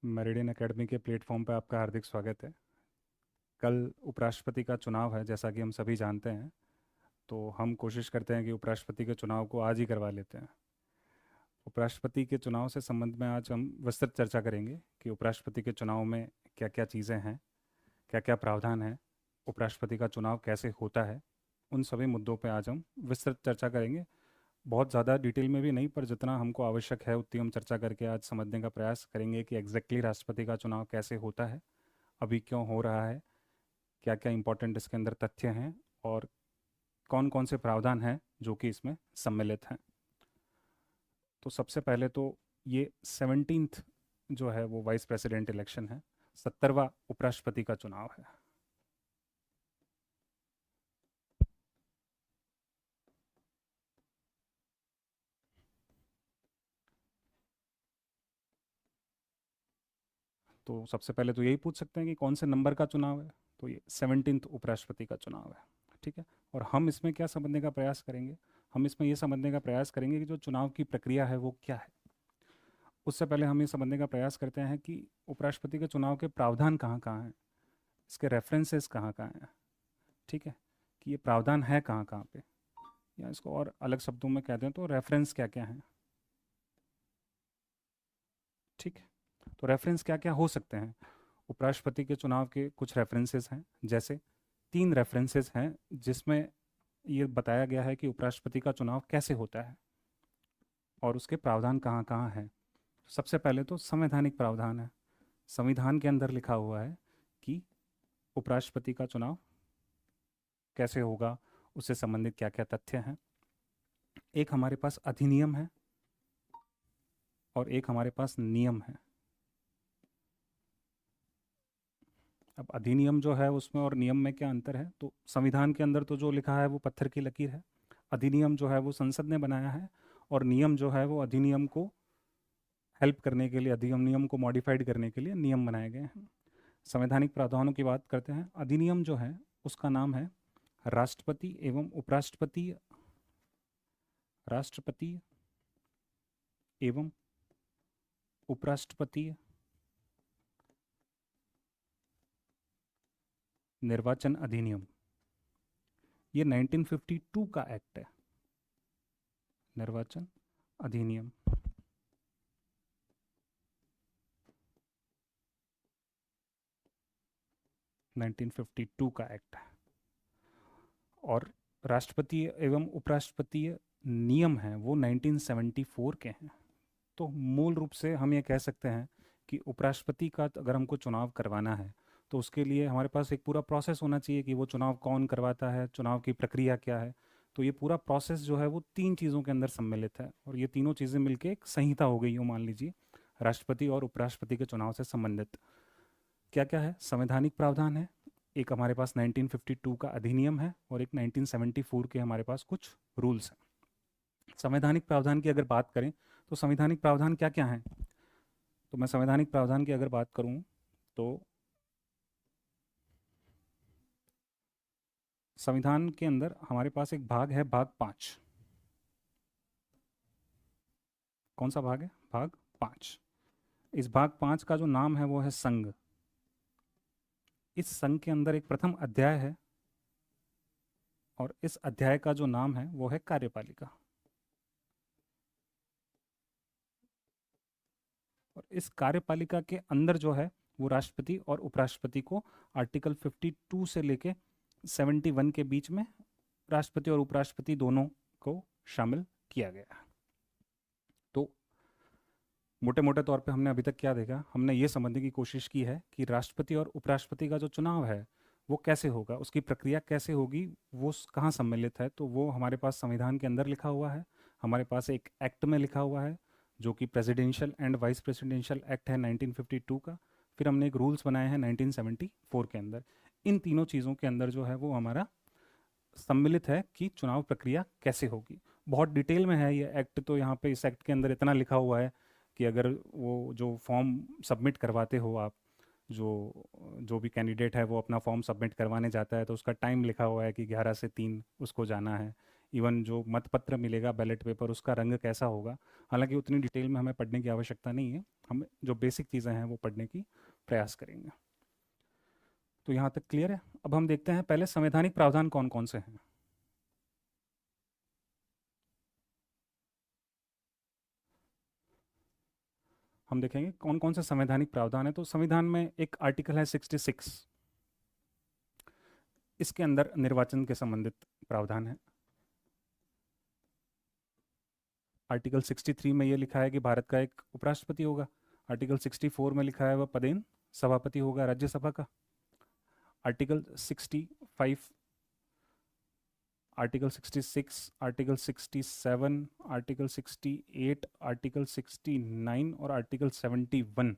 Meridian academy के platform पर आपका हार्दिक स्वागत है। कल उपराष्ट्रपति का चुनाव है, जैसा कि हम सभी जानते हैं। तो हम कोशिश करते हैं कि उपराष्ट्रपति के चुनाव को आज ही करवा लेते हैं। उपराष्ट्रपति के चुनाव से संबंध में आज हम विस्तृत चर्चा करेंगे कि उपराष्ट्रपति के चुनाव में क्या क्या चीज़ें हैं, क्या क्या प्रावधान है, उपराष्ट्रपति का चुनाव कैसे होता है। उन सभी मुद्दों पर आज हम विस्तृत चर्चा करेंगे। बहुत ज़्यादा डिटेल में भी नहीं, पर जितना हमको आवश्यक है उतनी हम चर्चा करके आज समझने का प्रयास करेंगे कि एग्जैक्टली राष्ट्रपति का चुनाव कैसे होता है, अभी क्यों हो रहा है, क्या क्या इंपॉर्टेंट इसके अंदर तथ्य हैं, और कौन कौन से प्रावधान हैं जो कि इसमें सम्मिलित हैं। तो सबसे पहले तो ये 17th जो है वो वाइस प्रेसिडेंट इलेक्शन है, 70वां उपराष्ट्रपति का चुनाव है। तो सबसे पहले तो यही पूछ सकते हैं कि कौन से नंबर का चुनाव है। तो ये 17th उपराष्ट्रपति का चुनाव है। ठीक है। और हम इसमें क्या समझने का प्रयास करेंगे, हम इसमें ये समझने का प्रयास करेंगे कि जो चुनाव की प्रक्रिया है वो क्या है। उससे पहले हम ये समझने का प्रयास करते हैं कि उपराष्ट्रपति के चुनाव के प्रावधान कहाँ कहाँ हैं, इसके रेफरेंसेस कहाँ कहाँ हैं। ठीक है, कि ये प्रावधान है कहाँ कहाँ पे, या इसको और अलग शब्दों में कह दें तो रेफरेंस क्या क्या हैं। ठीक है। तो रेफरेंस क्या क्या हो सकते हैं। उपराष्ट्रपति के चुनाव के कुछ रेफरेंसेस हैं, जैसे 3 रेफरेंसेस हैं जिसमें ये बताया गया है कि उपराष्ट्रपति का चुनाव कैसे होता है और उसके प्रावधान कहाँ कहाँ हैं। सबसे पहले तो संवैधानिक प्रावधान है। संविधान के अंदर लिखा हुआ है कि उपराष्ट्रपति का चुनाव कैसे होगा, उससे संबंधित क्या क्या तथ्य हैं। एक हमारे पास अधिनियम है और एक हमारे पास नियम है। अब अधिनियम जो है उसमें और नियम में क्या अंतर है, तो संविधान के अंदर तो जो लिखा है वो पत्थर की लकीर है। अधिनियम जो है वो संसद ने बनाया है, और नियम जो है वो अधिनियम को हेल्प करने के लिए, अधिनियम को मॉडिफाइड करने के लिए नियम बनाए गए हैं। संवैधानिक प्रावधानों की बात करते हैं। अधिनियम जो है उसका नाम है राष्ट्रपति एवं उपराष्ट्रपति, राष्ट्रपति एवं उपराष्ट्रपति निर्वाचन अधिनियम। ये 1952 का एक्ट है, निर्वाचन अधिनियम। 1952 का एक्ट है। और राष्ट्रपति एवं उपराष्ट्रपति नियम हैं वो 1974 के हैं। तो मूल रूप से हम ये कह सकते हैं कि उपराष्ट्रपति का अगर हमको चुनाव करवाना है तो उसके लिए हमारे पास एक पूरा प्रोसेस होना चाहिए कि वो चुनाव कौन करवाता है, चुनाव की प्रक्रिया क्या है। तो ये पूरा प्रोसेस जो है वो 3 चीज़ों के अंदर सम्मिलित है, और ये तीनों चीज़ें मिलकर एक संहिता हो गई हो, मान लीजिए, राष्ट्रपति और उपराष्ट्रपति के चुनाव से संबंधित। क्या क्या है, संवैधानिक प्रावधान है, एक हमारे पास 1952 का अधिनियम है, और एक 1974 के हमारे पास कुछ रूल्स हैं। संवैधानिक प्रावधान की अगर बात करें तो संवैधानिक प्रावधान क्या क्या हैं। तो मैं संवैधानिक प्रावधान की अगर बात करूं तो संविधान के अंदर हमारे पास एक भाग है, भाग 5। कौन सा भाग है, भाग 5। इस भाग 5 का जो नाम है वो है संघ। इस संघ के अंदर एक प्रथम अध्याय है, और इस अध्याय का जो नाम है वो है कार्यपालिका। और इस कार्यपालिका के अंदर जो है वो राष्ट्रपति और उपराष्ट्रपति को आर्टिकल 52 से लेके 71 के बीच में राष्ट्रपति और उपराष्ट्रपति दोनों को शामिल किया गया है। तो मोटे मोटे तौर पे हमने अभी तक क्या देखा, हमने ये समझने की कोशिश की है कि राष्ट्रपति और उपराष्ट्रपति का जो चुनाव है वो कैसे होगा, उसकी प्रक्रिया कैसे होगी, वो कहाँ सम्मिलित है। तो वो हमारे पास संविधान के अंदर लिखा हुआ है, हमारे पास एक एक्ट में लिखा हुआ है जो कि presidential and vice presidential act है 1952 का। फिर हमने एक रूल्स बनाए हैं 1974 के अंदर। इन तीनों चीज़ों के अंदर जो है वो हमारा सम्मिलित है कि चुनाव प्रक्रिया कैसे होगी। बहुत डिटेल में है ये एक्ट। तो यहाँ पे इस एक्ट के अंदर इतना लिखा हुआ है कि अगर वो जो फॉर्म सबमिट करवाते हो आप, जो जो भी कैंडिडेट है वो अपना फॉर्म सबमिट करवाने जाता है तो उसका टाइम लिखा हुआ है कि 11 से 3 उसको जाना है, इवन जो मतपत्र मिलेगा बैलेट पेपर उसका रंग कैसा होगा। हालांकि उतनी डिटेल में हमें पढ़ने की आवश्यकता नहीं है, हम जो बेसिक चीज़ें हैं वो पढ़ने की प्रयास करेंगे। तो यहाँ तक क्लियर है। अब हम देखते हैं पहले संवैधानिक प्रावधान कौन कौन से हैं। हम देखेंगे कौन कौन से संवैधानिक प्रावधान है। तो संविधान में एक आर्टिकल है 66, इसके अंदर निर्वाचन के संबंधित प्रावधान है। आर्टिकल 63 में ये लिखा है कि भारत का एक उपराष्ट्रपति होगा। आर्टिकल 64 में लिखा है वह पदेन सभापति होगा राज्यसभा का। Article 65, article 66, article 67, article 68, article 69 और आर्टिकल 71,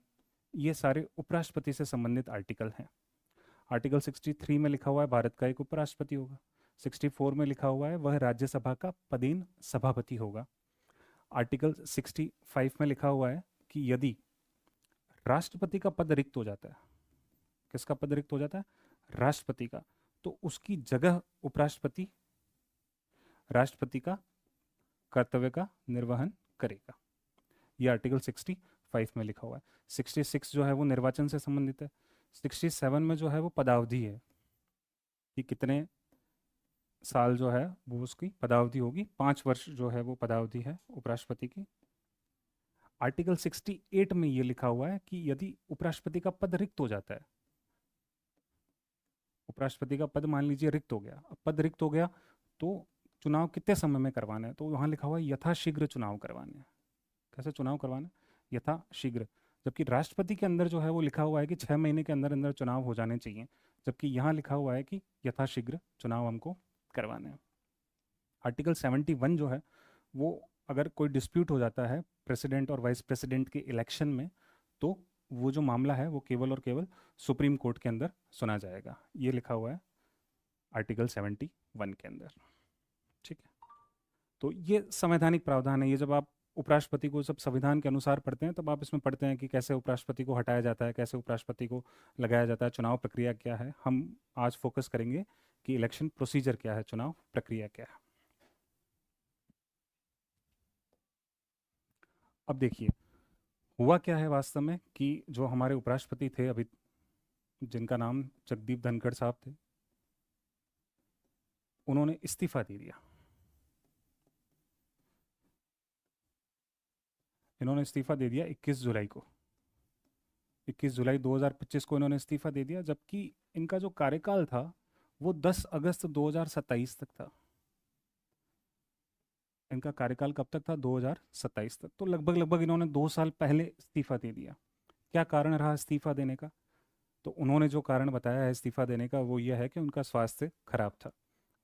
ये सारे उपराष्ट्रपति से संबंधित आर्टिकल हैं। आर्टिकल 63 में लिखा हुआ है भारत का एक उपराष्ट्रपति होगा। 64 में लिखा हुआ है वह राज्यसभा का पदेन सभापति होगा। आर्टिकल 65 में लिखा हुआ है कि यदि राष्ट्रपति का पद रिक्त हो जाता है, किसका पद रिक्त हो जाता है? राष्ट्रपति का, तो उसकी जगह उपराष्ट्रपति राष्ट्रपति का कर्तव्य का निर्वहन करेगा। यह आर्टिकल 65 में लिखा हुआ है। 66 जो है वो निर्वाचन से संबंधित है। 67 में जो है वो पदावधि है कि कितने साल जो है वो उसकी पदावधि होगी। 5 वर्ष जो है वो पदावधि है उपराष्ट्रपति की। आर्टिकल 68 में ये लिखा हुआ है कि यदि उपराष्ट्रपति का पद रिक्त हो जाता है, उपराष्ट्रपति का पद मान लीजिए रिक्त हो गया, अब पद रिक्त हो गया तो चुनाव कितने समय में करवाना है? तो वहाँ लिखा हुआ है यथाशीघ्र चुनाव करवाने हैं। कैसे चुनाव करवाना? यथाशीघ्र। जबकि राष्ट्रपति के अंदर जो है वो लिखा हुआ है कि 6 महीने के अंदर अंदर चुनाव हो जाने चाहिए, जबकि यहाँ लिखा हुआ है कि यथाशीघ्र चुनाव हमको करवाने हैं। आर्टिकल 71 जो है वो अगर कोई डिस्प्यूट हो जाता है प्रेसिडेंट और वाइस प्रेसिडेंट के इलेक्शन में, तो वो जो मामला है वो केवल और केवल सुप्रीम कोर्ट के अंदर सुना जाएगा। ये लिखा हुआ है आर्टिकल 71 के अंदर। ठीक है, तो ये संवैधानिक प्रावधान है। ये जब आप उपराष्ट्रपति को सब संविधान के अनुसार पढ़ते हैं तब आप इसमें पढ़ते हैं कि कैसे उपराष्ट्रपति को हटाया जाता है, कैसे उपराष्ट्रपति को लगाया जाता है, चुनाव प्रक्रिया क्या है। हम आज फोकस करेंगे कि इलेक्शन प्रोसीजर क्या है, चुनाव प्रक्रिया क्या है। अब देखिए हुआ क्या है वास्तव में कि जो हमारे उपराष्ट्रपति थे अभी, जिनका नाम जगदीप धनखड़ साहब थे, उन्होंने इस्तीफा दे दिया। इन्होंने इस्तीफा दे दिया 21 जुलाई को। 21 जुलाई 2025 को इन्होंने इस्तीफा दे दिया, जबकि इनका जो कार्यकाल था वो 10 अगस्त 2027 तक था। इनका कार्यकाल कब तक था? 2027 तक। तो लगभग लगभग इन्होंने 2 साल पहले इस्तीफा दे दिया। क्या कारण रहा इस्तीफा देने का? तो उन्होंने जो कारण बताया है इस्तीफा देने का वो ये है कि उनका स्वास्थ्य खराब था।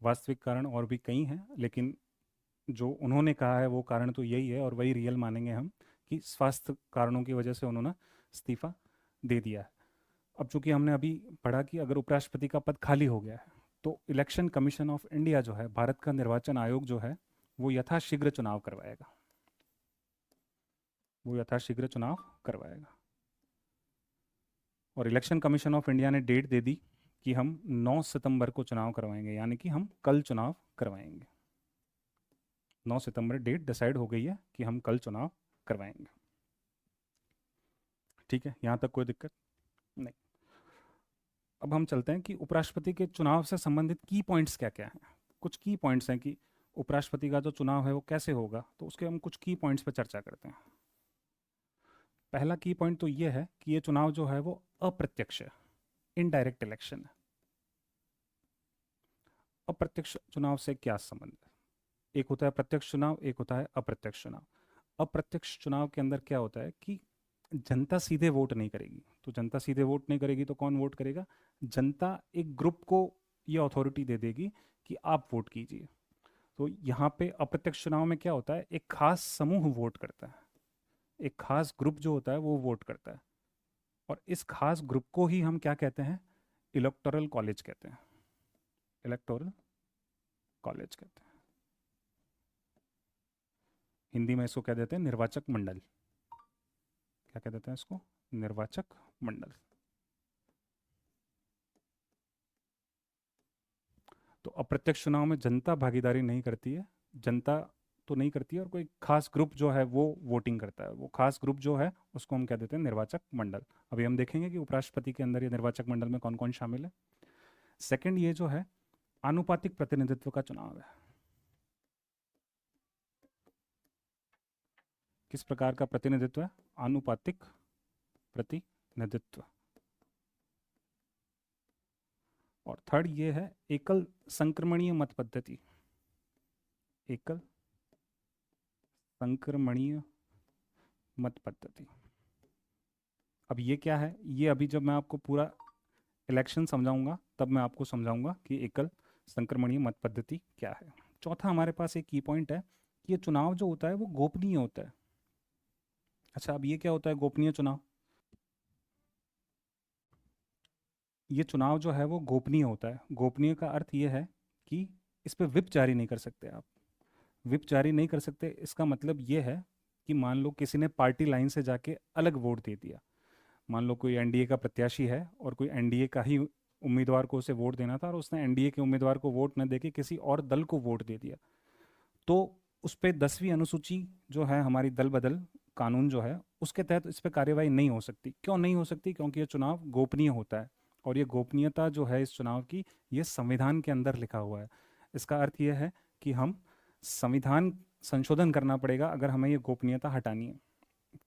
वास्तविक कारण और भी कई हैं, लेकिन जो उन्होंने कहा है वो कारण तो यही है और वही रियल मानेंगे हम कि स्वास्थ्य कारणों की वजह से उन्होंने इस्तीफा दे दिया है। अब चूंकि हमने अभी पढ़ा कि अगर उपराष्ट्रपति का पद खाली हो गया है तो इलेक्शन कमीशन ऑफ इंडिया जो है, भारत का निर्वाचन आयोग जो है, वो यथाशीघ्र चुनाव करवाएगा। वो यथाशीघ्र चुनाव करवाएगा। और इलेक्शन कमीशन ऑफ इंडिया ने डेट दे दी कि हम 9 सितंबर को चुनाव करवाएंगे, यानी कि हम कल चुनाव करवाएंगे। 9 सितंबर डेट डिसाइड हो गई है कि हम कल चुनाव करवाएंगे। ठीक है, यहाँ तक कोई दिक्कत नहीं। अब हम चलते हैं कि उपराष्ट्रपति के चुनाव से संबंधित की पॉइंट्स क्या क्या हैं। कुछ की पॉइंट्स हैं कि उपराष्ट्रपति का जो चुनाव है वो कैसे होगा, तो उसके हम कुछ की पॉइंट्स पर चर्चा करते हैं। पहला की पॉइंट तो ये है कि ये चुनाव जो है वो अप्रत्यक्ष है, इनडायरेक्ट इलेक्शन है। अप्रत्यक्ष चुनाव से क्या संबंध है? एक होता है प्रत्यक्ष चुनाव, एक होता है अप्रत्यक्ष चुनाव। अप्रत्यक्ष चुनाव के अंदर क्या होता है कि जनता सीधे वोट नहीं करेगी। तो जनता सीधे वोट नहीं करेगी तो कौन वोट करेगा? जनता एक ग्रुप को ये अथॉरिटी दे देगी कि आप वोट कीजिए। तो यहाँ पे अप्रत्यक्ष चुनाव में क्या होता है, एक खास समूह वोट करता है, एक खास ग्रुप जो होता है वो वोट करता है। और इस खास ग्रुप को ही हम क्या कहते हैं? इलेक्टोरल कॉलेज कहते हैं। इलेक्टोरल कॉलेज कहते हैं। हिंदी में इसको कह देते हैं निर्वाचक मंडल। क्या कह देते हैं इसको? निर्वाचक मंडल। तो अप्रत्यक्ष चुनाव में जनता भागीदारी नहीं करती है, जनता तो नहीं करती है, और कोई खास ग्रुप जो है वो वोटिंग करता है। वो खास ग्रुप जो है उसको हम कह देते हैं निर्वाचक मंडल। अभी हम देखेंगे कि उपराष्ट्रपति के अंदर ये निर्वाचक मंडल में कौन कौन शामिल है। सेकंड, ये जो है आनुपातिक प्रतिनिधित्व का चुनाव है। किस प्रकार का प्रतिनिधित्व है? आनुपातिक प्रतिनिधित्व। और थर्ड ये है एकल संक्रमणीय मत पद्धति। एकल संक्रमणीय मत पद्धति। अब ये क्या है? ये अभी जब मैं आपको पूरा इलेक्शन समझाऊंगा तब मैं आपको समझाऊंगा कि एकल संक्रमणीय मत पद्धति क्या है। चौथा हमारे पास एक की पॉइंट है कि ये चुनाव जो होता है वो गोपनीय होता है। अच्छा, अब ये क्या होता है गोपनीय चुनाव? ये चुनाव जो है वो गोपनीय होता है। गोपनीय का अर्थ ये है कि इस पे व्हिप जारी नहीं कर सकते आप। व्हिप जारी नहीं कर सकते, इसका मतलब ये है कि मान लो किसी ने पार्टी लाइन से जाके अलग वोट दे दिया। मान लो कोई एनडीए का प्रत्याशी है और कोई एनडीए का ही उम्मीदवार को उसे वोट देना था, और उसने एनडीए के उम्मीदवार को वोट न देके किसी और दल को वोट दे दिया। तो उस पर 10वीं अनुसूची जो है हमारी दल बदल कानून जो है उसके तहत इस पर कार्यवाही नहीं हो सकती। क्यों नहीं हो सकती? क्योंकि ये चुनाव गोपनीय होता है, और ये गोपनीयता जो है इस चुनाव की, ये संविधान के अंदर लिखा हुआ है। इसका अर्थ यह है कि हम संविधान संशोधन करना पड़ेगा अगर हमें ये गोपनीयता हटानी है।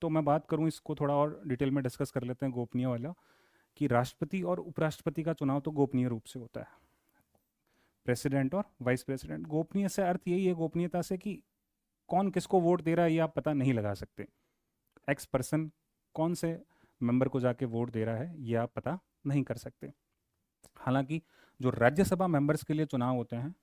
तो मैं बात करूं, इसको थोड़ा और डिटेल में डिस्कस कर लेते हैं गोपनीय वाला, कि राष्ट्रपति और उपराष्ट्रपति का चुनाव तो गोपनीय रूप से होता है। प्रेसिडेंट और वाइस प्रेसिडेंट, गोपनीय से अर्थ यही है गोपनीयता से कि कौन किसको वोट दे रहा है ये आप पता नहीं लगा सकते। एक्स पर्सन कौन से मेंबर को जाके वोट दे रहा है ये आप पता नहीं कर सकते। हालांकि जो राज्यसभा मेंबर्स के लिए चुनाव होते हैं,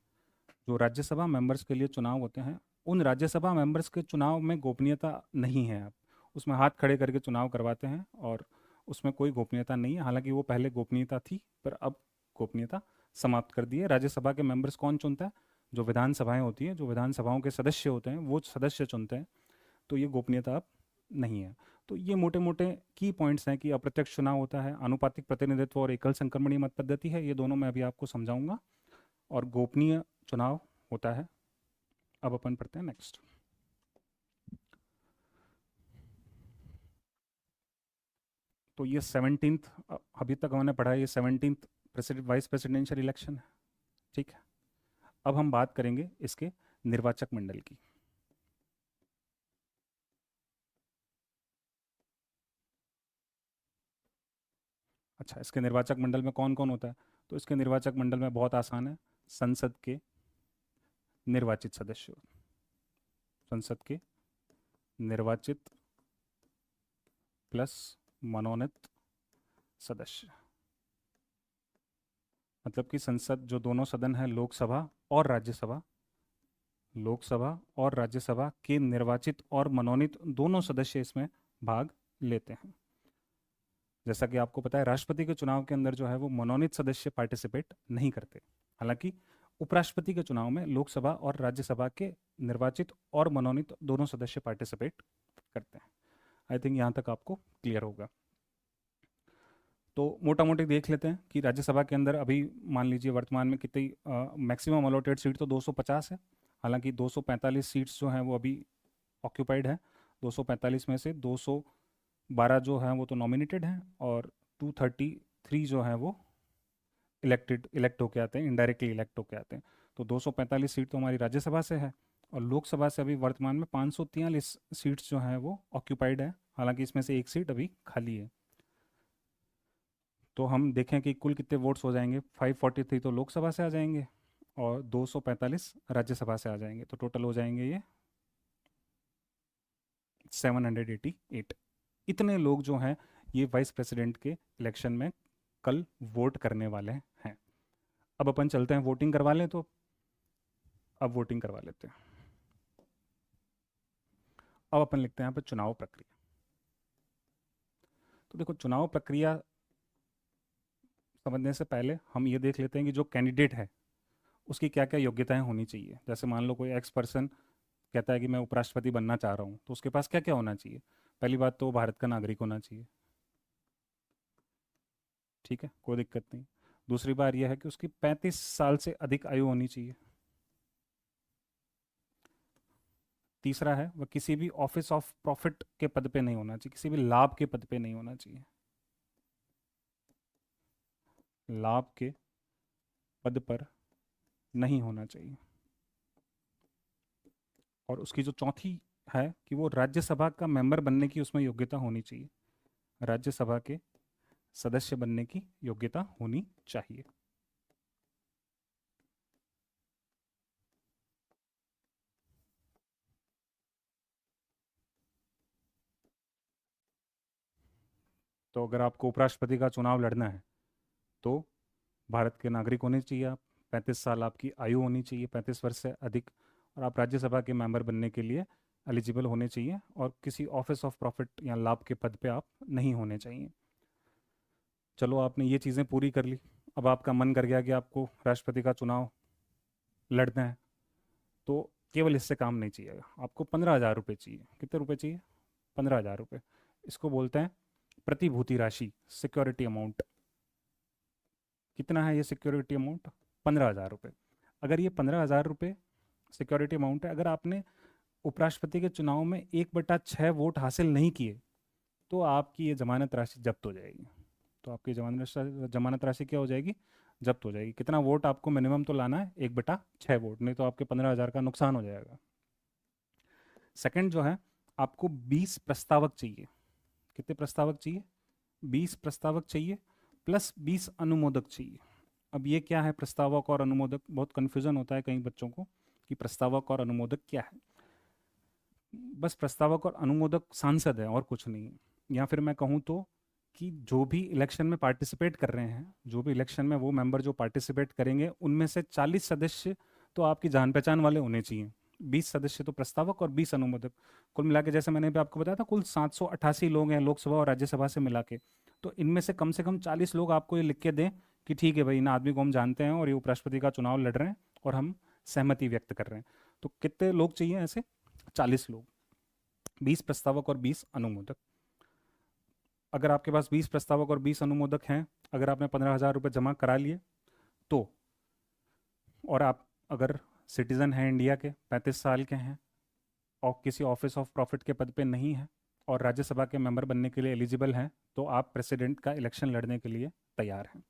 जो राज्यसभा मेंबर्स के लिए चुनाव होते हैं, उन राज्यसभा मेंबर्स के चुनाव में गोपनीयता नहीं है। आप उसमें हाथ खड़े करके चुनाव करवाते हैं और उसमें कोई गोपनीयता नहीं है। हालांकि वो पहले गोपनीयता थी, पर अब गोपनीयता समाप्त कर दी है। राज्यसभा के मेंबर्स कौन चुनता है? जो विधानसभाएं होती हैं, जो विधानसभाओं के सदस्य होते हैं वो सदस्य चुनते हैं। तो ये गोपनीयता अब नहीं है। तो ये मोटे मोटे की पॉइंट्स हैं कि अप्रत्यक्ष चुनाव होता है, आनुपातिक प्रतिनिधित्व और एकल संक्रमणीय मत पद्धति है। ये दोनों मैं अभी आपको समझाऊंगा। और गोपनीय चुनाव होता है। अब अपन पढ़ते हैं नेक्स्ट। तो ये 17th, अभी तक हमने पढ़ा है, ये 17th president vice presidential election है। ठीक है, अब हम बात करेंगे इसके निर्वाचक मंडल की। अच्छा, इसके निर्वाचक मंडल में कौन कौन होता है? तो इसके निर्वाचक मंडल में बहुत आसान है। संसद के निर्वाचित सदस्य, संसद के निर्वाचित प्लस मनोनीत सदस्य। मतलब कि संसद जो दोनों सदन है, लोकसभा और राज्यसभा, लोकसभा और राज्यसभा के निर्वाचित और मनोनीत दोनों सदस्य इसमें भाग लेते हैं। जैसा कि आपको पता है राष्ट्रपति के चुनाव के अंदर जो है वो मनोनीत सदस्य पार्टिसिपेट नहीं करते। हालांकि उपराष्ट्रपति के चुनाव में लोकसभा और राज्यसभा के निर्वाचित और मनोनीत दोनों सदस्य पार्टिसिपेट करते हैं। आई थिंक यहाँ तक आपको क्लियर होगा। तो मोटा मोटी देख लेते हैं कि राज्यसभा के अंदर अभी मान लीजिए वर्तमान में कितनी मैक्सिमम अलॉटेड सीट तो 250 है। हालांकि 245 सीट्स जो हैं वो अभी ऑक्यूपाइड है। 245 में से 212 जो हैं वो तो नॉमिनेटेड हैं, और 233 जो हैं वो इलेक्ट होके आते हैं, इनडायरेक्टली इलेक्ट होके आते हैं। तो 245 सीट तो हमारी राज्यसभा से है, और लोकसभा से अभी वर्तमान में 543 सीट्स जो हैं वो ऑक्यूपाइड है। हालांकि इसमें से एक सीट अभी खाली है। तो हम देखें कि कुल कितने वोट्स हो जाएंगे। 543 तो लोकसभा से आ जाएंगे और 245 राज्यसभा से आ जाएंगे, तो टोटल हो जाएंगे ये 788। इतने लोग जो हैं ये वाइस प्रेसिडेंट के इलेक्शन में कल वोट करने वाले हैं। अब अपन चलते हैं वोटिंग करवा लें, तो अब वोटिंग करवा लेते हैं। अब अपन लिखते हैं यहाँ पर चुनाव प्रक्रिया। तो देखो, चुनाव प्रक्रिया समझने से पहले हम ये देख लेते हैं कि जो कैंडिडेट है उसकी क्या क्या योग्यताएं होनी चाहिए। जैसे मान लो कोई एक्स पर्सन कहता है कि मैं उपराष्ट्रपति बनना चाह रहा हूँ, तो उसके पास क्या क्या होना चाहिए? पहली बात तो वो भारत का नागरिक होना चाहिए। ठीक है, कोई दिक्कत नहीं। दूसरी बात यह है कि उसकी 35 साल से अधिक आयु होनी चाहिए। तीसरा है वह किसी भी ऑफिस ऑफ प्रॉफिट के पद पे नहीं होना चाहिए, किसी भी लाभ के पद पे नहीं होना चाहिए, लाभ के पद पर नहीं होना चाहिए। और उसकी जो चौथी है कि वो राज्यसभा का मेंबर बनने की उसमें योग्यता होनी चाहिए, राज्यसभा के सदस्य बनने की योग्यता होनी चाहिए। तो अगर आपको उपराष्ट्रपति का चुनाव लड़ना है तो भारत के नागरिक होने चाहिए आप, 35 साल आपकी आयु होनी चाहिए, 35 वर्ष से अधिक, और आप राज्यसभा के मेंबर बनने के लिए एलिजिबल होने चाहिए, और किसी ऑफिस ऑफ प्रॉफिट या लाभ के पद पे आप नहीं होने चाहिए। चलो आपने ये चीज़ें पूरी कर ली, अब आपका मन कर गया कि आपको राष्ट्रपति का चुनाव लड़ना है, तो केवल इससे काम नहीं चाहिए, आपको 15,000 रुपये चाहिए। कितने रुपए चाहिए? 15,000 रुपये। इसको बोलते हैं प्रतिभूति राशि, सिक्योरिटी अमाउंट। कितना है ये सिक्योरिटी अमाउंट? 15,000 रुपये। अगर ये 15,000 रुपये सिक्योरिटी अमाउंट है, अगर आपने उपराष्ट्रपति के चुनाव में 1/6 वोट हासिल नहीं किए तो आपकी ये जमानत राशि जब्त हो जाएगी। तो आपकी जमानत राशि क्या हो जाएगी? जब्त हो जाएगी। कितना वोट आपको मिनिमम तो लाना है? 1/6 वोट, नहीं तो आपके 15,000 का नुकसान हो जाएगा। सेकंड जो है, आपको 20 प्रस्तावक चाहिए। कितने प्रस्तावक चाहिए? 20 प्रस्तावक चाहिए, प्लस 20 अनुमोदक चाहिए। अब ये क्या है प्रस्तावक और अनुमोदक? बहुत कन्फ्यूजन होता है कई बच्चों को कि प्रस्तावक और अनुमोदक क्या है। बस प्रस्तावक और अनुमोदक सांसद है और कुछ नहीं है। या फिर मैं कहूँ तो कि जो भी इलेक्शन में पार्टिसिपेट कर रहे हैं, जो भी इलेक्शन में वो मेंबर जो पार्टिसिपेट करेंगे, उनमें से 40 सदस्य तो आपकी जान पहचान वाले होने चाहिए। 20 सदस्य तो प्रस्तावक और 20 अनुमोदक। कुल मिला के, जैसे मैंने भी आपको बताया था, कुल 788 लोग हैं लोकसभा और राज्यसभा से मिला के। तो इनमें से कम 40 लोग आपको ये लिख के दें कि ठीक है भाई, इन आदमी को हम जानते हैं और ये उपराष्ट्रपति का चुनाव लड़ रहे हैं और हम सहमति व्यक्त कर रहे हैं। तो कितने लोग चाहिए ऐसे? 40 लोग, 20 प्रस्तावक और 20 अनुमोदक। अगर आपके पास 20 प्रस्तावक और 20 अनुमोदक हैं, अगर आपने 15,000 रुपये जमा करा लिए तो, और आप अगर सिटीजन हैं इंडिया के, 35 साल के हैं और किसी ऑफिस ऑफ प्रॉफिट के पद पे नहीं है और राज्यसभा के मेंबर बनने के लिए एलिजिबल हैं, तो आप प्रेसिडेंट का इलेक्शन लड़ने के लिए तैयार हैं।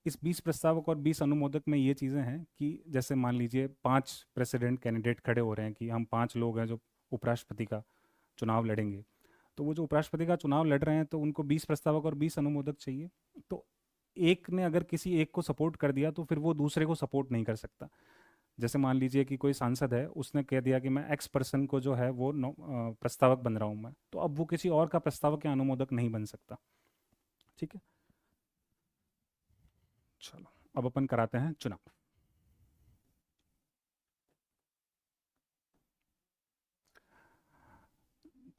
इस 20 प्रस्तावक और 20 अनुमोदक में ये चीज़ें हैं कि जैसे मान लीजिए 5 प्रेसिडेंट कैंडिडेट खड़े हो रहे हैं कि हम 5 लोग हैं जो उपराष्ट्रपति का चुनाव लड़ेंगे। तो वो जो उपराष्ट्रपति का चुनाव लड़ रहे हैं तो उनको 20 प्रस्तावक और 20 अनुमोदक चाहिए। तो एक ने अगर किसी एक को सपोर्ट कर दिया तो फिर वो दूसरे को सपोर्ट नहीं कर सकता। जैसे मान लीजिए कि कोई सांसद है, उसने कह दिया कि मैं एक्स पर्सन को जो है वो प्रस्तावक बन रहा हूँ मैं, तो अब वो किसी और का प्रस्तावक या अनुमोदक नहीं बन सकता। ठीक है, चलो अब अपन कराते हैं चुनाव।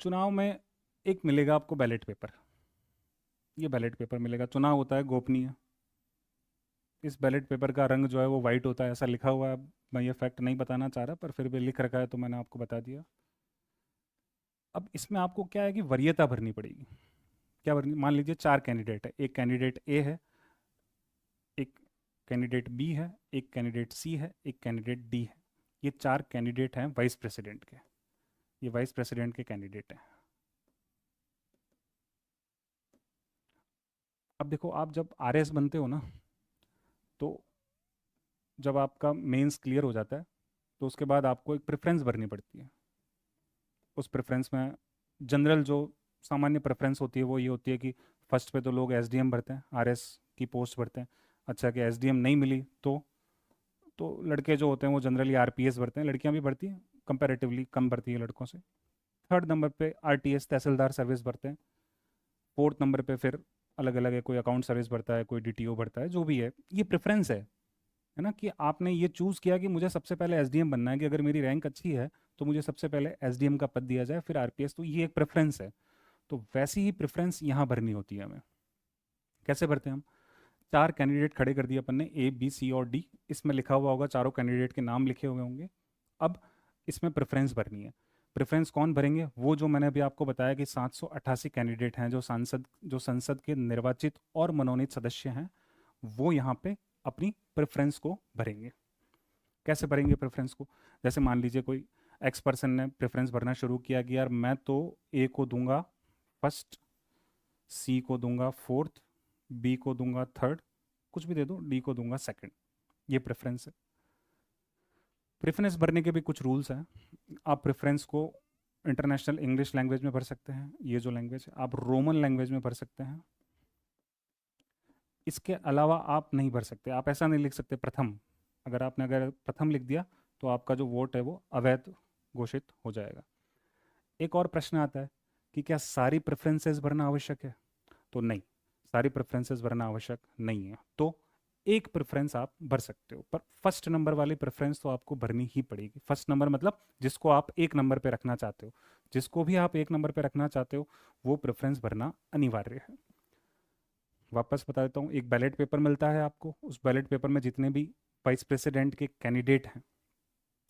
चुनाव में एक मिलेगा आपको बैलेट पेपर। ये बैलेट पेपर मिलेगा। चुनाव होता है गोपनीय। इस बैलेट पेपर का रंग जो है वो वाइट होता है, ऐसा लिखा हुआ है। मैं ये फैक्ट नहीं बताना चाह रहा, पर फिर भी लिख रखा है तो मैंने आपको बता दिया। अब इसमें आपको क्या है कि वरीयता भरनी पड़ेगी। क्या भरनी? मान लीजिए 4 कैंडिडेट है, एक कैंडिडेट ए है, एक कैंडिडेट बी है, एक कैंडिडेट सी है, एक कैंडिडेट डी है। ये 4 कैंडिडेट हैं वाइस प्रेसिडेंट के। ये वाइस प्रेसिडेंट के कैंडिडेट हैं। अब देखो, आप जब आरएस बनते हो ना, तो जब आपका मेंस क्लियर हो जाता है तो उसके बाद आपको एक प्रेफरेंस भरनी पड़ती है। उस प्रेफरेंस में जनरल जो सामान्य प्रेफरेंस होती है वो ये होती है कि फर्स्ट पे तो लोग एसडीएम भरते हैं, आरएस की पोस्ट भरते हैं। अच्छा, कि एसडीएम नहीं मिली तो लड़के जो होते हैं वो जनरली आरपीएस भरते हैं। लड़कियां भी भरती हैं, कंपैरेटिवली कम भरती है लड़कों से। थर्ड नंबर पे आरटीएस, तहसीलदार सर्विस भरते हैं। फोर्थ नंबर पे फिर अलग अलग है, कोई अकाउंट सर्विस भरता है, कोई डीटीओ भरता है, जो भी है। ये प्रेफरेंस है ना, कि आपने ये चूज़ किया कि मुझे सबसे पहले एसडीएम बनना है, कि अगर मेरी रैंक अच्छी है तो मुझे सबसे पहले एसडीएम का पद दिया जाए, फिर आरपीएस। तो ये एक प्रेफरेंस है। तो वैसी ही प्रेफरेंस यहाँ भरनी होती है हमें। कैसे भरते हैं हम? 4 कैंडिडेट खड़े कर दिए अपन ने, ए बी सी और डी। इसमें लिखा हुआ होगा, चारों कैंडिडेट के नाम लिखे हुए होंगे। अब इसमें प्रेफरेंस भरनी है। प्रेफरेंस कौन भरेंगे? वो जो मैंने अभी आपको बताया कि 788 कैंडिडेट हैं जो संसद के निर्वाचित और मनोनीत सदस्य हैं, वो यहाँ पे अपनी प्रेफरेंस को भरेंगे। कैसे भरेंगे प्रेफरेंस को? जैसे मान लीजिए कोई एक्स पर्सन ने प्रेफरेंस भरना शुरू किया कि यार मैं तो ए को दूंगा फर्स्ट, सी को दूंगा फोर्थ, बी को दूंगा थर्ड, कुछ भी दे दो, डी को दूंगा सेकंड। ये प्रेफरेंस है। प्रेफरेंस भरने के भी कुछ रूल्स हैं। आप प्रेफरेंस को इंटरनेशनल इंग्लिश लैंग्वेज में भर सकते हैं, ये जो लैंग्वेज है, आप रोमन लैंग्वेज में भर सकते हैं। इसके अलावा आप नहीं भर सकते, आप ऐसा नहीं लिख सकते प्रथम। अगर प्रथम लिख दिया तो आपका जो वोट है वो अवैध घोषित हो जाएगा। एक और प्रश्न आता है कि क्या सारी प्रेफरेंसेस भरना आवश्यक है? तो नहीं, सारी प्रेफरेंसेस भरना आवश्यक नहीं है। तो एक प्रेफरेंस आप भर सकते हो, पर फर्स्ट नंबर वाली प्रेफरेंस तो आपको भरनी ही पड़ेगी। फर्स्ट नंबर मतलब जिसको आप एक नंबर पे रखना चाहते हो, जिसको भी आप एक नंबर पे रखना चाहते हो वो प्रेफरेंस भरना अनिवार्य है। वापस बता देता हूँ, एक बैलेट पेपर मिलता है आपको, उस बैलेट पेपर में जितने भी वाइस प्रेसिडेंट के कैंडिडेट हैं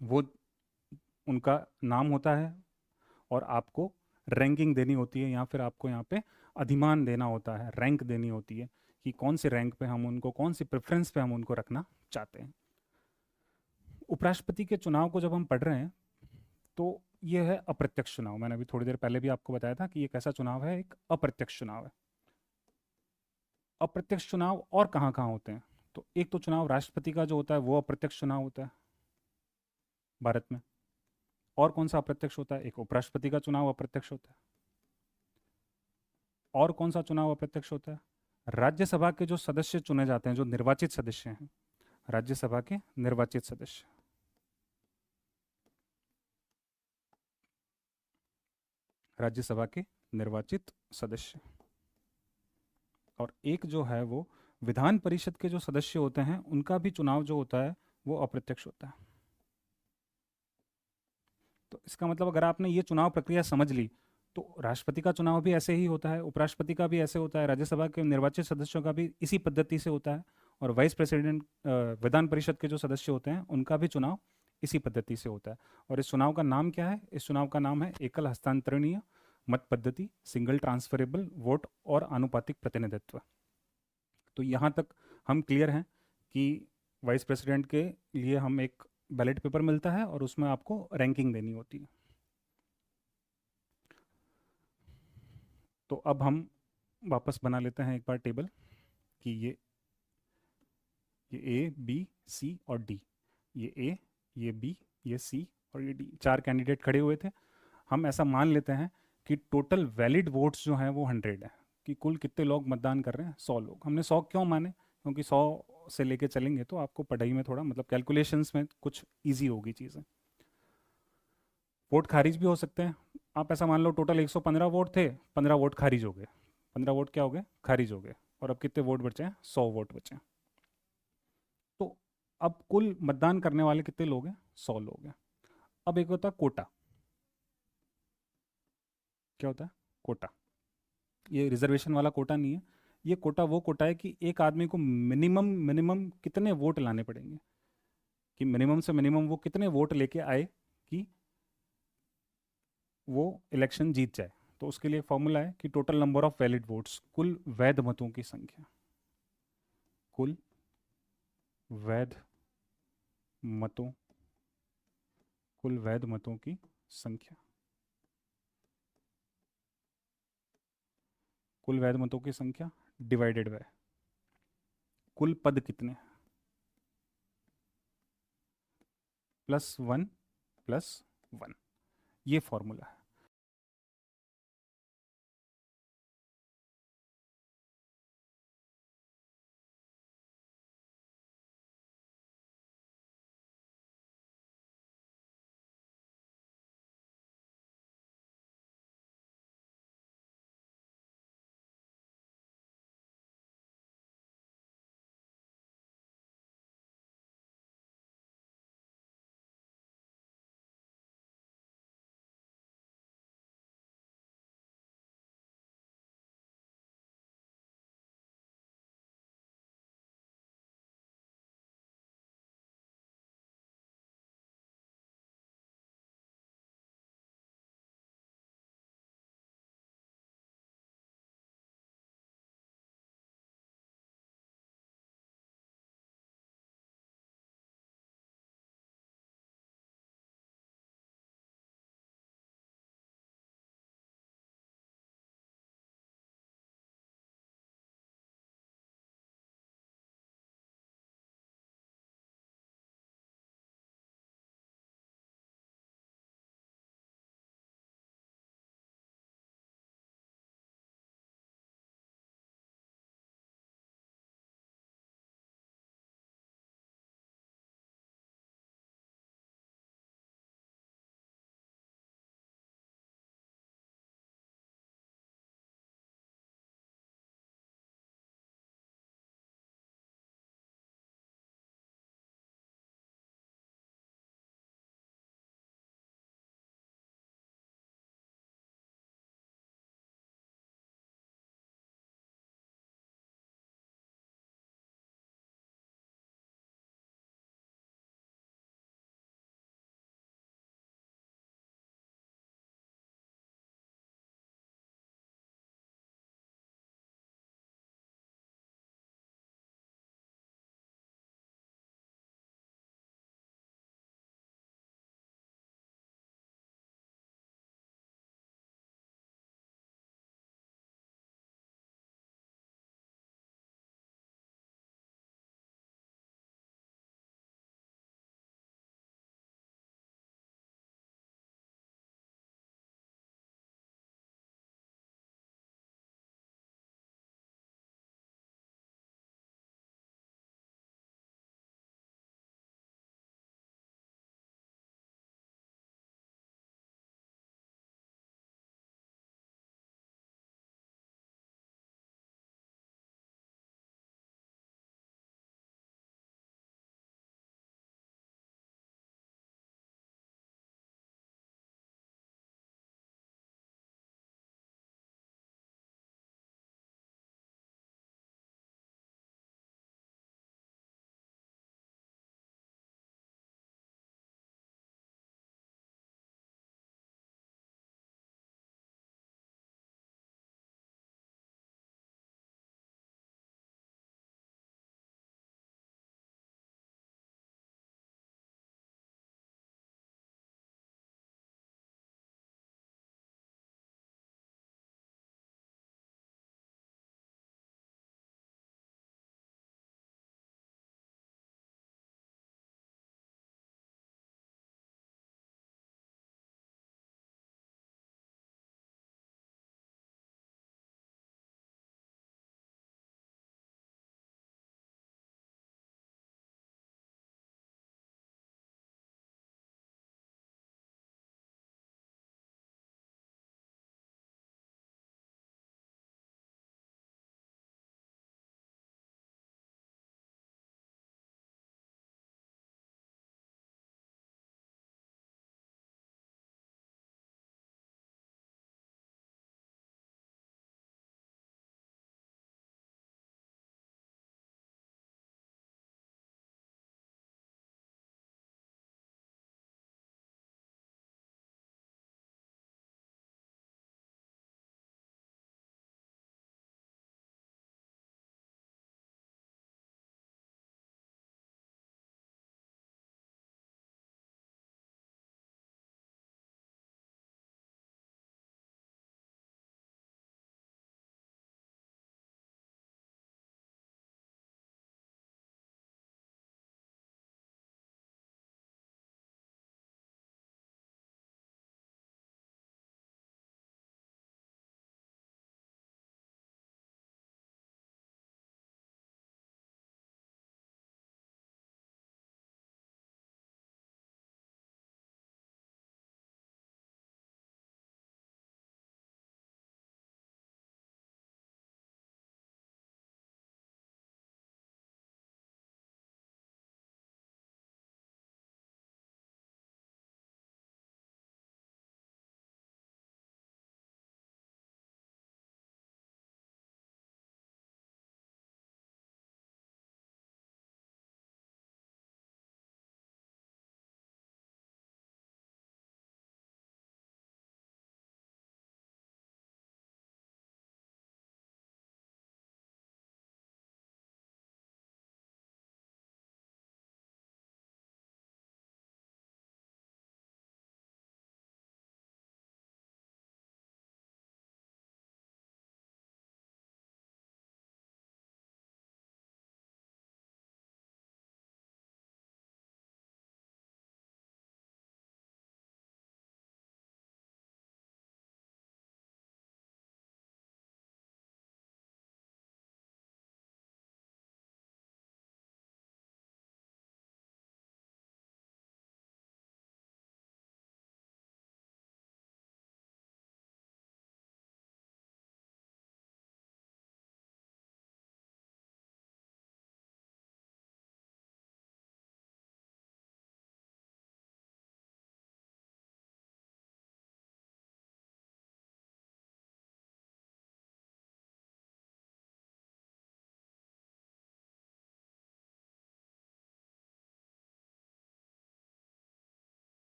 वो उनका नाम होता है, और आपको रैंकिंग देनी होती है, या फिर आपको यहाँ पे अधिमान देना होता है, रैंक देनी होती है कि कौन से रैंक पे हम उनको, कौन सी प्रेफरेंस पे हम उनको रखना चाहते हैं। उपराष्ट्रपति के चुनाव को जब हम पढ़ रहे हैं तो ये है अप्रत्यक्ष चुनाव। मैंने अभी थोड़ी देर पहले भी आपको बताया था कि ये कैसा चुनाव है, एक अप्रत्यक्ष चुनाव है। अप्रत्यक्ष चुनाव और कहाँ कहाँ होते हैं? तो एक तो चुनाव राष्ट्रपति का जो होता है वो अप्रत्यक्ष चुनाव होता है भारत में। और कौन सा अप्रत्यक्ष होता है? एक उपराष्ट्रपति का चुनाव अप्रत्यक्ष होता है। और कौन सा चुनाव अप्रत्यक्ष होता है? राज्यसभा के जो सदस्य चुने जाते हैं, जो निर्वाचित सदस्य हैं, राज्यसभा के निर्वाचित सदस्य, राज्यसभा के निर्वाचित सदस्य। और एक जो है वो विधान परिषद के जो सदस्य होते हैं उनका भी चुनाव जो होता है वो अप्रत्यक्ष होता है। तो इसका मतलब अगर आपने ये चुनाव प्रक्रिया समझ ली तो राष्ट्रपति का चुनाव भी ऐसे ही होता है, उपराष्ट्रपति का भी ऐसे होता है, राज्यसभा के निर्वाचित सदस्यों का भी इसी पद्धति से होता है, और वाइस प्रेसिडेंट विधान परिषद के जो सदस्य होते हैं उनका भी चुनाव इसी पद्धति से होता है। और इस चुनाव का नाम क्या है? इस चुनाव का नाम है एकल हस्तांतरणीय मत पद्धति, सिंगल ट्रांसफरेबल वोट और आनुपातिक प्रतिनिधित्व। तो यहाँ तक हम क्लियर हैं कि वाइस प्रेसिडेंट के लिए हम एक बैलेट पेपर मिलता है और उसमें आपको रैंकिंग देनी होती है। तो अब हम वापस बना लेते हैं एक बार टेबल कि ये ए बी सी और डी, ये ए, ये बी, ये सी और ये डी, चार कैंडिडेट खड़े हुए थे। हम ऐसा मान लेते हैं कि टोटल वैलिड वोट्स जो हैं वो 100 है, कि कुल कितने लोग मतदान कर रहे हैं? 100 लोग। हमने 100 क्यों माने? क्योंकि 100 से लेके चलेंगे तो आपको पढ़ाई में थोड़ा, मतलब कैलकुलेशंस में कुछ ईजी होगी चीज़ें। वोट खारिज भी हो सकते हैं। आप ऐसा मान लो टोटल 115 वोट थे, 15 वोट खारिज हो गए, 15 वोट क्या हो गए? खारिज हो गए। और अब कितने वोट बचे हैं? 100 वोट बचे हैं। तो अब कुल मतदान करने वाले कितने लोग हैं? 100 लोग हैं। अब एक होता है कोटा। क्या होता है? कोटा। ये रिजर्वेशन वाला कोटा नहीं है। ये कोटा वो कोटा है कि एक आदमी को मिनिमम मिनिमम कितने वोट लाने पड़ेंगे, कि मिनिमम से मिनिमम वो कितने वोट लेके आए कि वो इलेक्शन जीत जाए। तो उसके लिए फॉर्मूला है कि total number of valid votes, कुल वैध मतों की संख्या, कुल वैध मतों, कुल वैध मतों की संख्या, कुल वैध मतों की संख्या डिवाइडेड बाय कुल पद कितने, +1 +1। ये फॉर्मूला है।